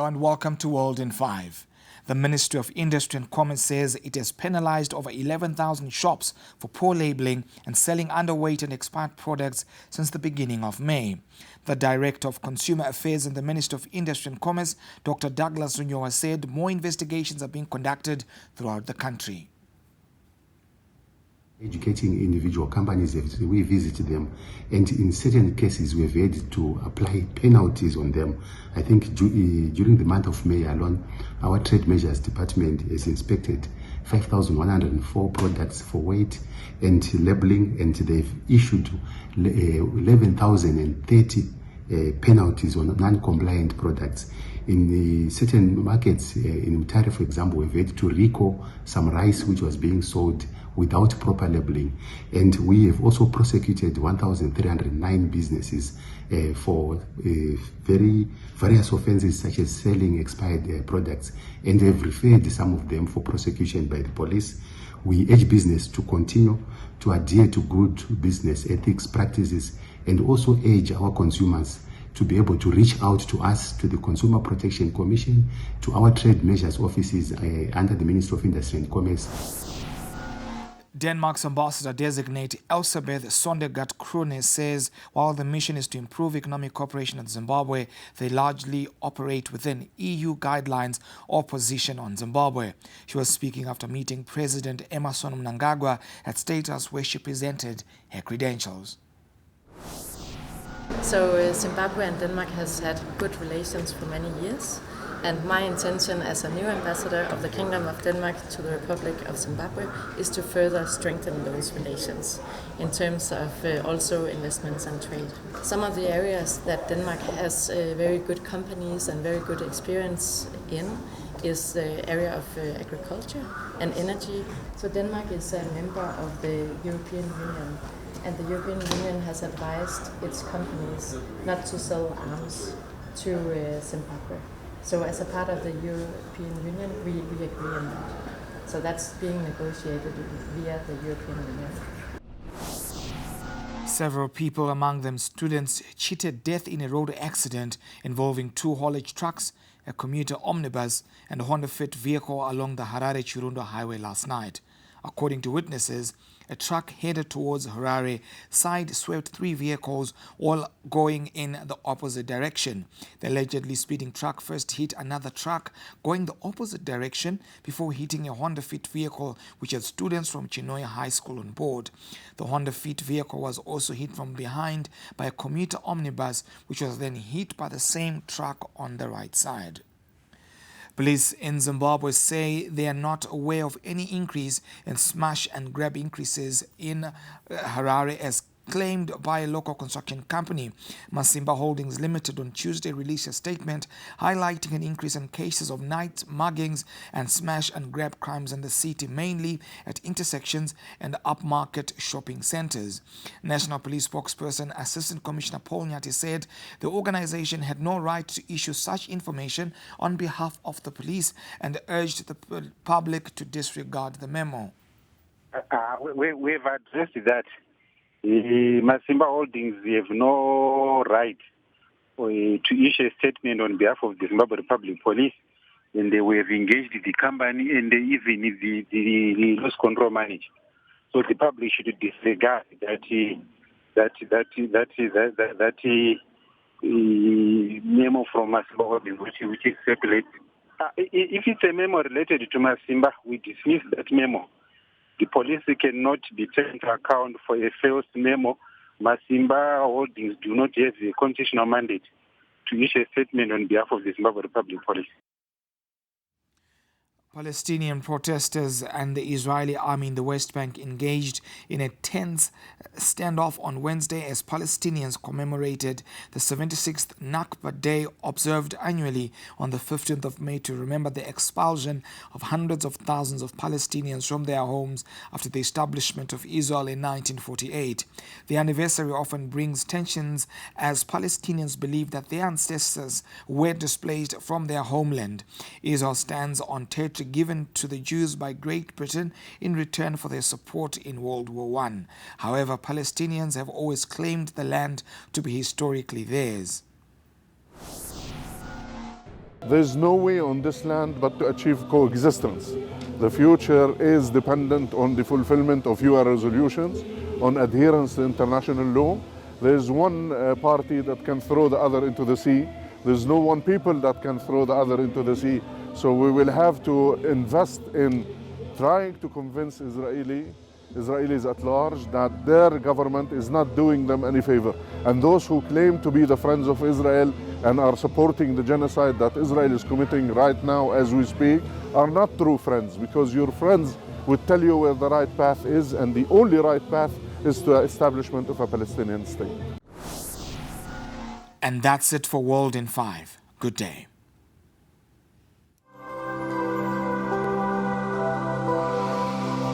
Hello and welcome to World in 5. The Ministry of Industry and Commerce says it has penalized over 11,000 shops for poor labeling and selling underweight and expired products since the beginning of May. The Director of Consumer Affairs in the Ministry of Industry and Commerce, Dr. Douglas Runyowa, said more investigations are being conducted throughout the country. Educating individual companies, we visit them, and in certain cases we've had to apply penalties on them. I think during the month of May alone, our Trade Measures Department has inspected 5,104 products for weight and labeling, and they've issued 11,030 penalties on non-compliant products. In the certain markets, in Mutare, for example, we've had to recall some rice which was being sold without proper labeling. And we have also prosecuted 1,309 businesses for various offenses such as selling expired products, and have referred some of them for prosecution by the police. We urge business to continue to adhere to good business ethics practices, and also urge our consumers to be able to reach out to us, to the Consumer Protection Commission, to our trade measures offices under the Ministry of Industry and Commerce. Denmark's ambassador-designate Elsebeth Sondergaard Krone says while the mission is to improve economic cooperation with Zimbabwe, they largely operate within EU guidelines or position on Zimbabwe. She was speaking after meeting President Emmerson Mnangagwa at State House, where she presented her credentials. So Zimbabwe and Denmark has had good relations for many years, and my intention as a new ambassador of the Kingdom of Denmark to the Republic of Zimbabwe is to further strengthen those relations in terms of also investments and trade. Some of the areas that Denmark has very good companies and very good experience in is the area of agriculture and energy. So Denmark is a member of the European Union, and the European Union has advised its companies not to sell arms to Zimbabwe. So as a part of the European Union, we agree on that. So that's being negotiated via the European Union. Several people, among them students, cheated death in a road accident involving two haulage trucks, a commuter omnibus and a Honda Fit vehicle along the Harare-Chirundo highway last night. According to witnesses, a truck headed towards Harare side-swept three vehicles, all going in the opposite direction. The allegedly speeding truck first hit another truck going the opposite direction before hitting a Honda Fit vehicle which had students from Chinoya High School on board. The Honda Fit vehicle was also hit from behind by a commuter omnibus, which was then hit by the same truck on the right side. Police in Zimbabwe say they are not aware of any increase in smash and grab increases in Harare as claimed by a local construction company. Masimba Holdings Limited on Tuesday released a statement highlighting an increase in cases of night muggings and smash and grab crimes in the city, mainly at intersections and upmarket shopping centers. National Police spokesperson Assistant Commissioner Paul Nyati said the organization had no right to issue such information on behalf of the police and urged the public to disregard the memo. We've addressed that. Masimba Holdings have no right to issue a statement on behalf of the Zimbabwe Republic Police, and they were engaged the company and even the loss control manager. So the public should disregard that memo from Masimba Holdings, which is circulated. If it's a memo related to Masimba, we dismiss that memo. The police cannot be taken into account for a false memo. Masimba Holdings do not have a constitutional mandate to issue a statement on behalf of the Zimbabwe Republic Police. Palestinian protesters and the Israeli army in the West Bank engaged in a tense standoff on Wednesday as Palestinians commemorated the 76th Nakba Day observed annually on the 15th of May to remember the expulsion of hundreds of thousands of Palestinians from their homes after the establishment of Israel in 1948. The anniversary often brings tensions as Palestinians believe that their ancestors were displaced from their homeland. Israel stands on territory given to the Jews by Great Britain in return for their support in World War I. However, Palestinians have always claimed the land to be historically theirs. There's no way on this land but to achieve coexistence. The future is dependent on the fulfillment of UN resolutions, on adherence to international law. There's one party that can throw the other into the sea. There's no one people that can throw the other into the sea. So we will have to invest in trying to convince Israelis at large that their government is not doing them any favor. And those who claim to be the friends of Israel and are supporting the genocide that Israel is committing right now as we speak are not true friends, because your friends would tell you where the right path is, and the only right path is to the establishment of a Palestinian state. And that's it for World in 5. Good day.